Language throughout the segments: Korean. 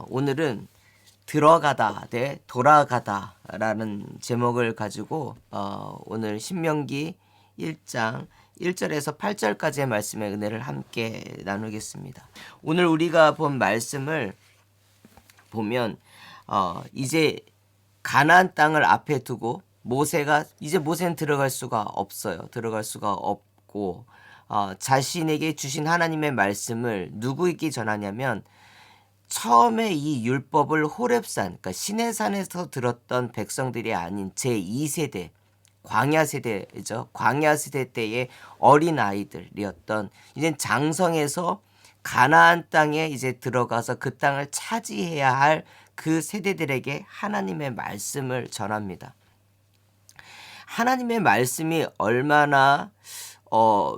오늘은 들어가다 대 돌아가다라는 제목을 가지고 오늘 신명기 1장 1절에서 8절까지의 말씀의 은혜를 함께 나누겠습니다. 오늘 우리가 본 말씀을 보면 이제 가나안 땅을 앞에 두고 모세는 들어갈 수가 없어요. 들어갈 수가 없고 자신에게 주신 하나님의 말씀을 누구에게 전하냐면 처음에 이 율법을 호렙산, 그러니까 시내산에서 들었던 백성들이 아닌 제2세대, 광야 세대죠. 광야 세대 때의 어린 아이들이었던 이제 장성에서 가나안 땅에 이제 들어가서 그 땅을 차지해야 할 그 세대들에게 하나님의 말씀을 전합니다. 하나님의 말씀이 얼마나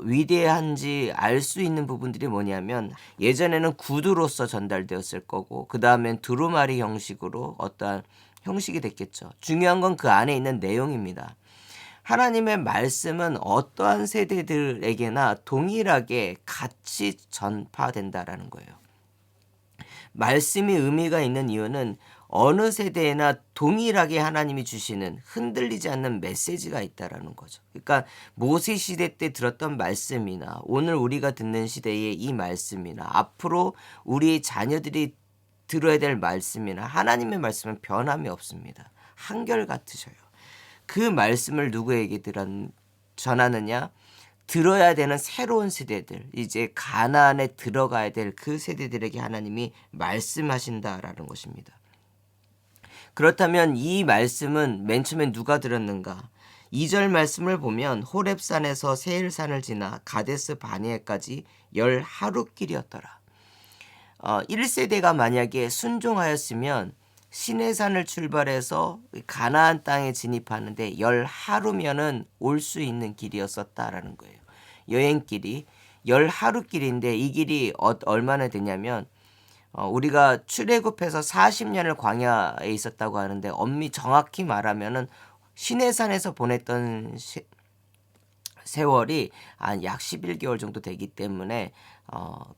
위대한지 알 수 있는 부분들이 뭐냐면 예전에는 구두로서 전달되었을 거고 그 다음엔 두루마리 형식으로 어떠한 형식이 됐겠죠. 중요한 건 그 안에 있는 내용입니다. 하나님의 말씀은 어떠한 세대들에게나 동일하게 같이 전파된다라는 거예요. 말씀이 의미가 있는 이유는 어느 세대에나 동일하게 하나님이 주시는 흔들리지 않는 메시지가 있다라는 거죠. 그러니까 모세 시대 때 들었던 말씀이나 오늘 우리가 듣는 시대의 이 말씀이나 앞으로 우리 자녀들이 들어야 될 말씀이나 하나님의 말씀은 변함이 없습니다. 한결같으셔요. 그 말씀을 누구에게 전하느냐? 들어야 되는 새로운 세대들, 이제 가나안에 들어가야 될 그 세대들에게 하나님이 말씀하신다라는 것입니다. 그렇다면 이 말씀은 맨 처음에 누가 들었는가? 2절 말씀을 보면 호렙산에서 세일산을 지나 가데스 바네아까지 10하루길이었더라. 1세대가 만약에 순종하였으면 시내산을 출발해서 가나안 땅에 진입하는데 10하루면은 올 수 있는 길이었었다라는 거예요. 여행길이 10하루길인데 이 길이 얼마나 되냐면 우리가 출애굽해서 40년을 광야에 있었다고 하는데 정확히 말하면은 시내산에서 보냈던 세월이 약 11개월 정도 되기 때문에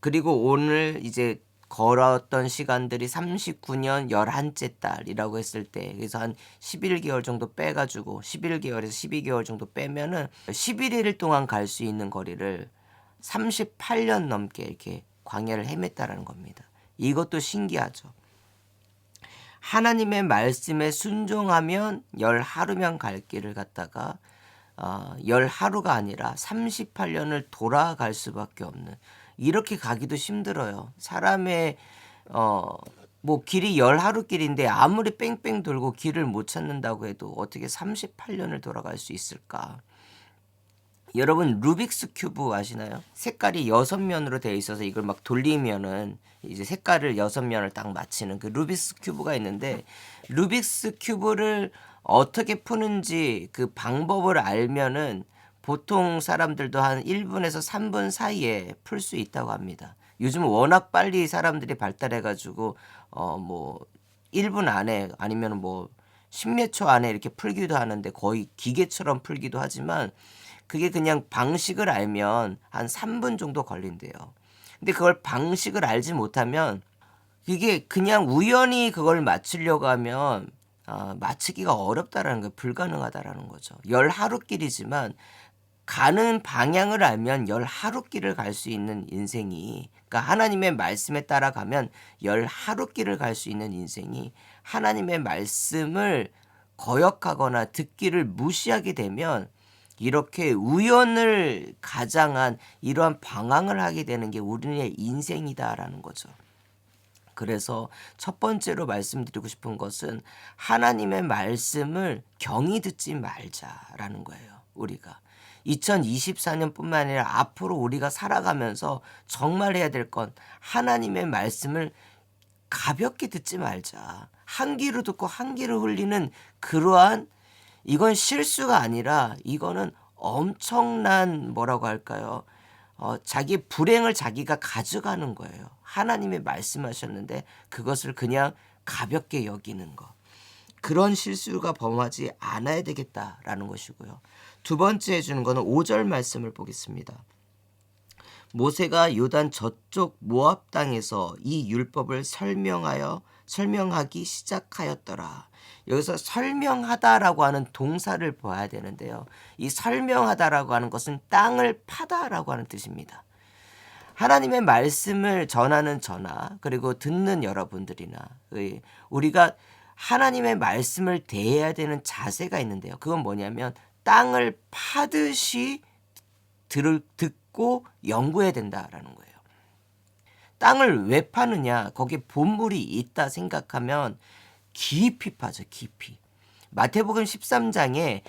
그리고 오늘 이제 걸었던 시간들이 39년 11째 달이라고 했을 때 그래서 한 11개월 정도 빼가지고 11개월에서 12개월 정도 빼면은 11일 동안 갈 수 있는 거리를 38년 넘게 이렇게 광야를 헤맸다라는 겁니다. 이것도 신기하죠. 하나님의 말씀에 순종하면 10하루면 갈 길을 갔다가 10하루가 아니라 38년을 돌아갈 수밖에 없는 이렇게 가기도 힘들어요. 사람의 길이 10하루길인데 아무리 뺑뺑 돌고 길을 못 찾는다고 해도 어떻게 38년을 돌아갈 수 있을까? 여러분 루빅스 큐브 아시나요? 색깔이 6면으로 되어 있어서 이걸 막 돌리면은 이제 색깔을 6면을 딱 맞히는 그 루빅스 큐브가 있는데 루빅스 큐브를 어떻게 푸는지 그 방법을 알면은 보통 사람들도 한 1분에서 3분 사이에 풀 수 있다고 합니다. 요즘 워낙 빨리 사람들이 발달해가지고 1분 안에 아니면 10몇 초 안에 이렇게 풀기도 하는데 거의 기계처럼 풀기도 하지만 그게 그냥 방식을 알면 한 3분 정도 걸린대요. 근데 그걸 방식을 알지 못하면 이게 그냥 우연히 그걸 맞추려고 하면 맞추기가 어렵다라는 거예요. 불가능하다라는 거죠. 10하루길이지만 가는 방향을 알면 10하루길을 갈 수 있는 인생이 그러니까 하나님의 말씀에 따라가면 10하루길을 갈 수 있는 인생이 하나님의 말씀을 거역하거나 듣기를 무시하게 되면 이렇게 우연을 가장한 이러한 방황을 하게 되는 게 우리의 인생이다라는 거죠. 그래서 첫 번째로 말씀드리고 싶은 것은 하나님의 말씀을 경히 듣지 말자라는 거예요. 우리가 2024년뿐만 아니라 앞으로 우리가 살아가면서 정말 해야 될 건 하나님의 말씀을 가볍게 듣지 말자. 한 귀로 듣고 한 귀로 흘리는 그러한 이건 실수가 아니라 이거는 엄청난 뭐라고 할까요? 자기 불행을 자기가 가져가는 거예요. 하나님이 말씀하셨는데 그것을 그냥 가볍게 여기는 거. 그런 실수가 범하지 않아야 되겠다라는 것이고요. 두 번째 해주는 거는 5절 말씀을 보겠습니다. 모세가 요단 저쪽 모압 땅에서 이 율법을 설명하기 시작하였더라. 여기서 설명하다라고 하는 동사를 봐야 되는데요. 이 설명하다라고 하는 것은 땅을 파다라고 하는 뜻입니다. 하나님의 말씀을 전하는 저나 그리고 듣는 여러분들이나 우리가 하나님의 말씀을 대해야 되는 자세가 있는데요. 그건 뭐냐면 땅을 파듯이 듣고 연구해야 된다라는 거예요. 땅을 왜 파느냐? 거기에 본물이 있다 생각하면 깊이 파죠. 깊이. 마태복음 13장에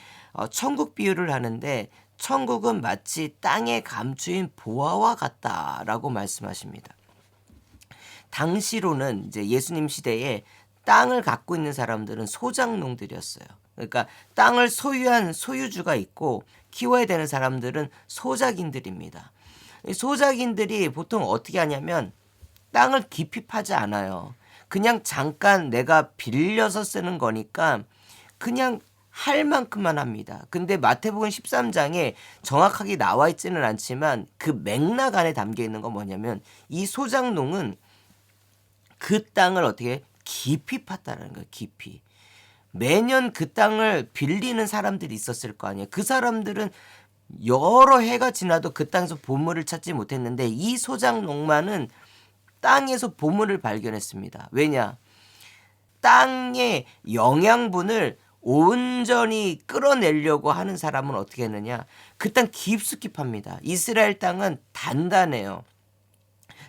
천국 비유를 하는데 천국은 마치 땅에 감추인 보화와 같다라고 말씀하십니다. 당시로는 이제 예수님 시대에 땅을 갖고 있는 사람들은 소작농들이었어요. 그러니까 땅을 소유한 소유주가 있고 키워야 되는 사람들은 소작인들입니다. 소작인들이 보통 어떻게 하냐면 땅을 깊이 파지 않아요. 그냥 잠깐 내가 빌려서 쓰는 거니까 그냥 할 만큼만 합니다. 근데 마태복음 13장에 정확하게 나와 있지는 않지만 그 맥락 안에 담겨 있는 건 뭐냐면 이 소작농은 그 땅을 어떻게 깊이 팠다는 거예요. 깊이. 매년 그 땅을 빌리는 사람들이 있었을 거 아니에요. 그 사람들은 여러 해가 지나도 그 땅에서 보물을 찾지 못했는데 이 소작농만은 땅에서 보물을 발견했습니다. 왜냐? 땅의 영양분을 온전히 끌어내려고 하는 사람은 어떻게 했느냐? 그 땅 깊숙이 팝니다. 이스라엘 땅은 단단해요.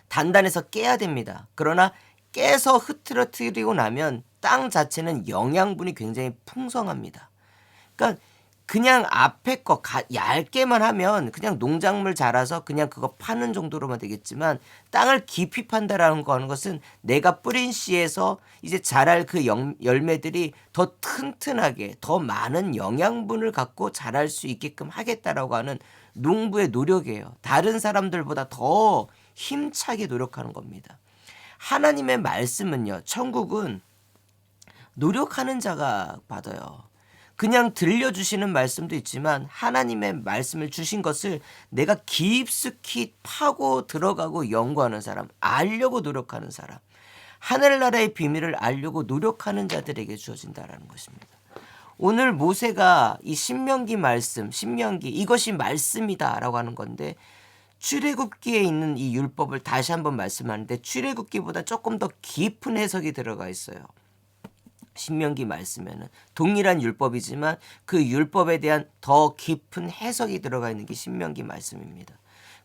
단단해서 깨야 됩니다. 그러나 깨서 흐트러뜨리고 나면 땅 자체는 영양분이 굉장히 풍성합니다. 그러니까 그냥 앞에 거 얇게만 하면 그냥 농작물 자라서 그냥 그거 파는 정도로만 되겠지만 땅을 깊이 판다라는 거 하는 것은 내가 뿌린 씨에서 이제 자랄 그 열매들이 더 튼튼하게 더 많은 영양분을 갖고 자랄 수 있게끔 하겠다라고 하는 농부의 노력이에요. 다른 사람들보다 더 힘차게 노력하는 겁니다. 하나님의 말씀은요, 천국은 노력하는 자가 받아요. 그냥 들려주시는 말씀도 있지만 하나님의 말씀을 주신 것을 내가 깊숙이 파고 들어가고 연구하는 사람, 알려고 노력하는 사람, 하늘나라의 비밀을 알려고 노력하는 자들에게 주어진다라는 것입니다. 오늘 모세가 이 신명기 말씀, 신명기 이것이 말씀이다라고 하는 건데 출애굽기에 있는 이 율법을 다시 한번 말씀하는데 출애굽기보다 조금 더 깊은 해석이 들어가 있어요. 신명기 말씀에는 동일한 율법이지만 그 율법에 대한 더 깊은 해석이 들어가 있는 게 신명기 말씀입니다.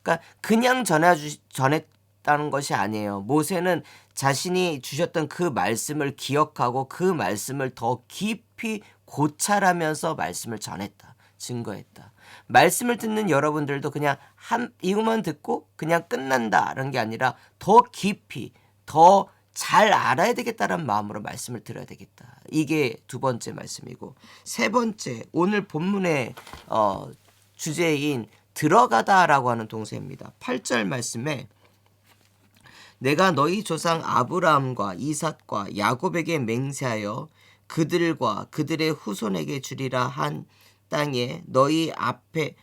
그러니까 그냥 전했다는 것이 아니에요. 모세는 자신이 주셨던 그 말씀을 기억하고 그 말씀을 더 깊이 고찰하면서 말씀을 전했다. 증거했다. 말씀을 듣는 여러분들도 그냥 이것만 듣고 그냥 끝난다라는 게 아니라 더 깊이 더 잘 알아야 되겠다는 마음으로 말씀을 들어야 되겠다. 이게 두 번째 말씀이고 세 번째 오늘 본문의 주제인 들어가다라고 하는 동사입니다. 8절 말씀에 내가 너희 조상 아브라함과 이삭과 야곱에게 맹세하여 그들과 그들의 후손에게 주리라 한 땅이 너희 앞에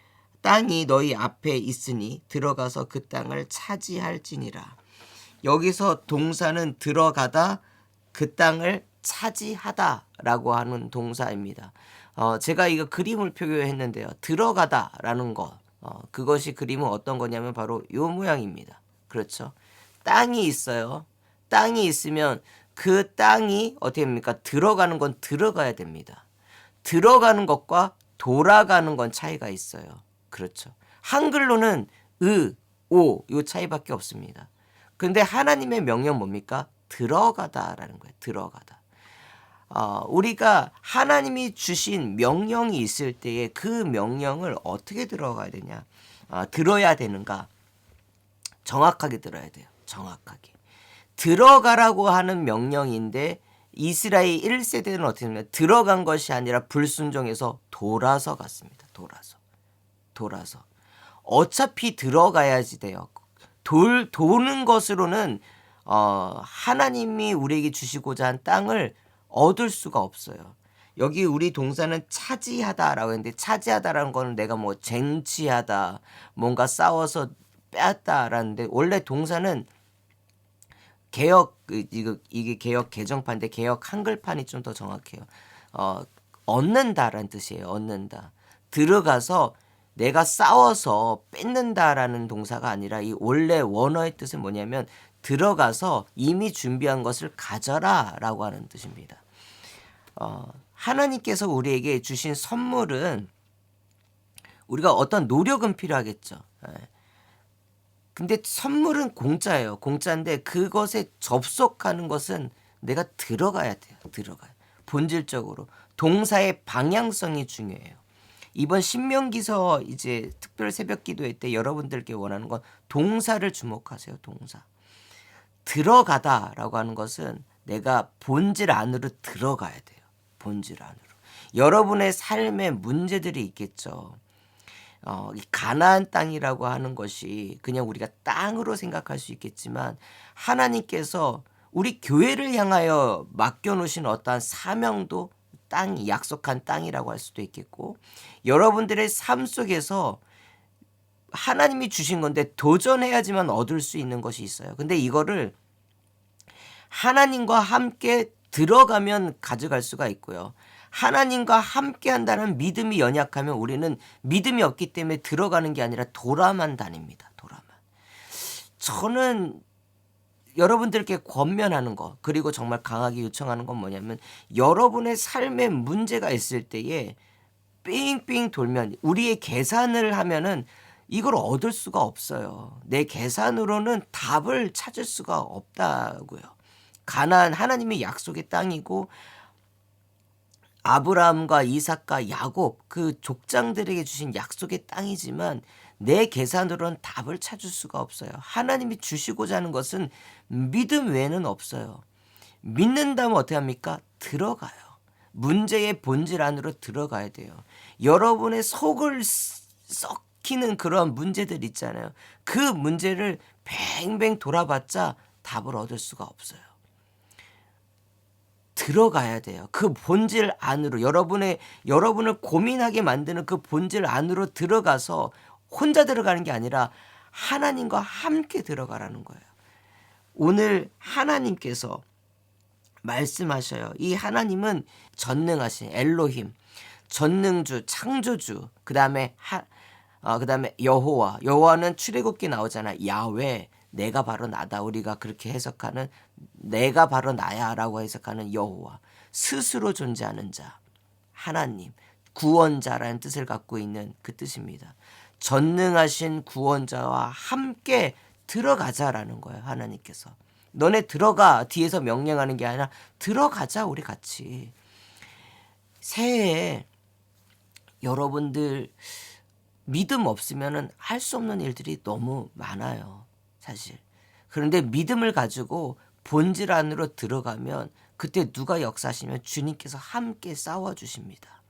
있으니 들어가서 그 땅을 차지할지니라. 여기서 동사는 들어가다 그 땅을 차지하다라고 하는 동사입니다. 제가 이거 그림을 표현했는데요. 들어가다라는 것 그것이 그림은 어떤 거냐면 바로 이 모양입니다. 그렇죠? 땅이 있어요. 땅이 있으면 그 땅이 어떻게 됩니까? 들어가는 건 들어가야 됩니다. 들어가는 것과 돌아가는 건 차이가 있어요. 그렇죠? 한글로는 오, 요 차이밖에 없습니다. 근데 하나님의 명령 뭡니까? 들어가다라는 거예요. 들어가다. 우리가 하나님이 주신 명령이 있을 때에 그 명령을 어떻게 들어가야 되냐? 들어야 되는가? 정확하게 들어야 돼요. 정확하게. 들어가라고 하는 명령인데 이스라엘 1세대는 어떻게 되냐면 들어간 것이 아니라 불순종해서 돌아서 갔습니다. 돌아서. 어차피 들어가야지 돼요. 도는 것으로는 하나님이 우리에게 주시고자 한 땅을 얻을 수가 없어요. 여기 우리 동사는 차지하다라고 했는데 차지하다라는 거는 내가 뭐 쟁취하다, 뭔가 싸워서 빼앗다라는데 원래 동사는 개역 이게 개역 개정판인데 개역 한글판이 좀 더 정확해요. 어, 얻는다라는 뜻이에요. 얻는다. 들어가서 내가 싸워서 뺏는다라는 동사가 아니라 이 원래 원어의 뜻은 뭐냐면 들어가서 이미 준비한 것을 가져라라고 하는 뜻입니다. 하나님께서 우리에게 주신 선물은 우리가 어떤 노력은 필요하겠죠. 예. 근데 선물은 공짜예요. 공짜인데 그것에 접속하는 것은 내가 들어가야 돼요. 들어가요. 본질적으로 동사의 방향성이 중요해요. 이번 신명기서 이제 특별 새벽 기도회 때 여러분들께 원하는 건 동사를 주목하세요. 동사. 들어가다라고 하는 것은 내가 본질 안으로 들어가야 돼요. 본질 안으로. 여러분의 삶에 문제들이 있겠죠. 이 가나안 땅이라고 하는 것이 그냥 우리가 땅으로 생각할 수 있겠지만 하나님께서 우리 교회를 향하여 맡겨놓으신 어떠한 사명도 땅이 약속한 땅이라고 할 수도 있겠고 여러분들의 삶 속에서 하나님이 주신 건데 도전해야지만 얻을 수 있는 것이 있어요. 근데 이거를 하나님과 함께 들어가면 가져갈 수가 있고요. 하나님과 함께 한다는 믿음이 연약하면 우리는 믿음이 없기 때문에 들어가는 게 아니라 돌아만 다닙니다. 돌아만. 저는 여러분들께 권면하는 거 그리고 정말 강하게 요청하는 건 뭐냐면 여러분의 삶에 문제가 있을 때에 삥삥 돌면 우리의 계산을 하면은 이걸 얻을 수가 없어요. 내 계산으로는 답을 찾을 수가 없다고요. 가나안 하나님의 약속의 땅이고 아브라함과 이삭과 야곱 그 족장들에게 주신 약속의 땅이지만 내 계산으로는 답을 찾을 수가 없어요. 하나님이 주시고자 하는 것은 믿음 외에는 없어요. 믿는다면 어떻게 합니까? 들어가요. 문제의 본질 안으로 들어가야 돼요. 여러분의 속을 썩히는 그런 문제들 있잖아요. 그 문제를 뱅뱅 돌아봤자 답을 얻을 수가 없어요. 들어가야 돼요. 그 본질 안으로 여러분을 고민하게 만드는 그 본질 안으로 들어가서 혼자 들어가는 게 아니라 하나님과 함께 들어가라는 거예요. 오늘 하나님께서 말씀하셔요. 이 하나님은 전능하신 엘로힘, 전능주, 창조주, 그다음에 여호와는 출애굽기 나오잖아. 야훼, 내가 바로 나다. 우리가 그렇게 해석하는 내가 바로 나야라고 해석하는 여호와, 스스로 존재하는 자, 하나님, 구원자라는 뜻을 갖고 있는 그 뜻입니다. 전능하신 구원자와 함께 들어가자라는 거예요. 하나님께서 너네 들어가 뒤에서 명령하는 게 아니라 들어가자 우리 같이. 새해에 여러분들 믿음 없으면은 할 수 없는 일들이 너무 많아요. 사실. 그런데 믿음을 가지고 본질 안으로 들어가면 그때 누가 역사하시면 주님께서 함께 싸워주십니다.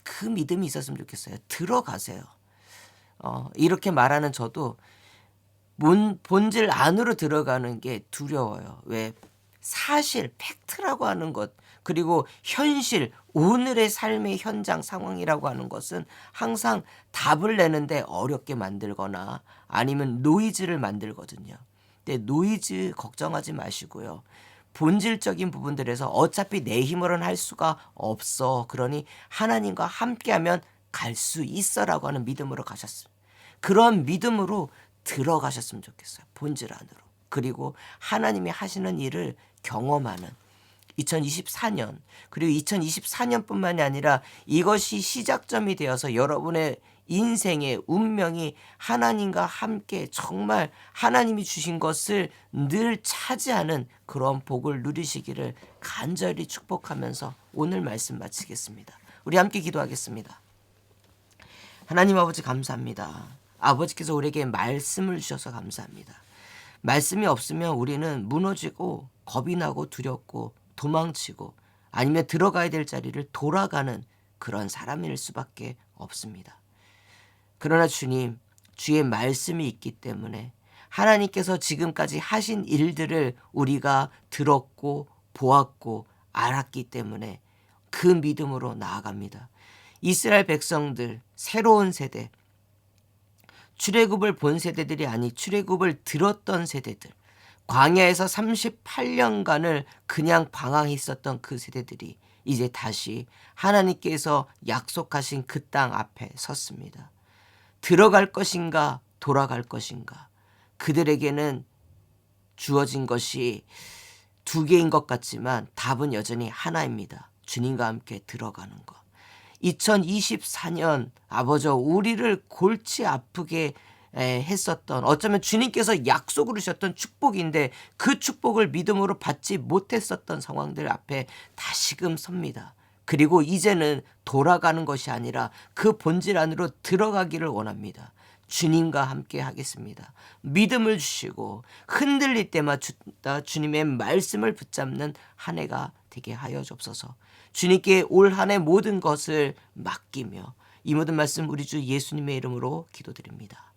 그 믿음이 있었으면 좋겠어요. 들어가세요. 이렇게 말하는 저도 본질 안으로 들어가는 게 두려워요. 왜? 사실, 팩트라고 하는 것, 그리고 현실, 오늘의 삶의 현장 상황이라고 하는 것은 항상 답을 내는데 어렵게 만들거나 아니면 노이즈를 만들거든요. 근데 노이즈 걱정하지 마시고요. 본질적인 부분들에서 어차피 내 힘으로는 할 수가 없어. 그러니 하나님과 함께하면 갈 수 있어라고 하는 믿음으로 가셨습니다. 그런 믿음으로 들어가셨으면 좋겠어요. 본질 안으로. 그리고 하나님이 하시는 일을 경험하는 2024년 그리고 2024년뿐만이 아니라 이것이 시작점이 되어서 여러분의 인생의 운명이 하나님과 함께 정말 하나님이 주신 것을 늘 차지하는 그런 복을 누리시기를 간절히 축복하면서 오늘 말씀 마치겠습니다. 우리 함께 기도하겠습니다. 하나님 아버지 감사합니다. 아버지께서 우리에게 말씀을 주셔서 감사합니다. 말씀이 없으면 우리는 무너지고 겁이 나고 두렵고 도망치고 아니면 들어가야 될 자리를 돌아가는 그런 사람일 수밖에 없습니다. 그러나 주님, 주의 말씀이 있기 때문에 하나님께서 지금까지 하신 일들을 우리가 들었고 보았고 알았기 때문에 그 믿음으로 나아갑니다. 이스라엘 백성들, 새로운 세대, 출애굽을 본 세대들이 아니 출애굽을 들었던 세대들, 광야에서 38년간을 그냥 방황했었던 그 세대들이 이제 다시 하나님께서 약속하신 그 땅 앞에 섰습니다. 들어갈 것인가 돌아갈 것인가, 그들에게는 주어진 것이 두 개인 것 같지만 답은 여전히 하나입니다. 주님과 함께 들어가는 것. 2024년 아버지와 우리를 골치 아프게 했었던, 어쩌면 주님께서 약속으로 주셨던 축복인데 그 축복을 믿음으로 받지 못했었던 상황들 앞에 다시금 섭니다. 그리고 이제는 돌아가는 것이 아니라 그 본질 안으로 들어가기를 원합니다. 주님과 함께 하겠습니다. 믿음을 주시고 흔들릴 때마다 주님의 말씀을 붙잡는 한 해가 되게 하여 주옵소서. 주님께 올 한 해 모든 것을 맡기며 이 모든 말씀 우리 주 예수님의 이름으로 기도드립니다.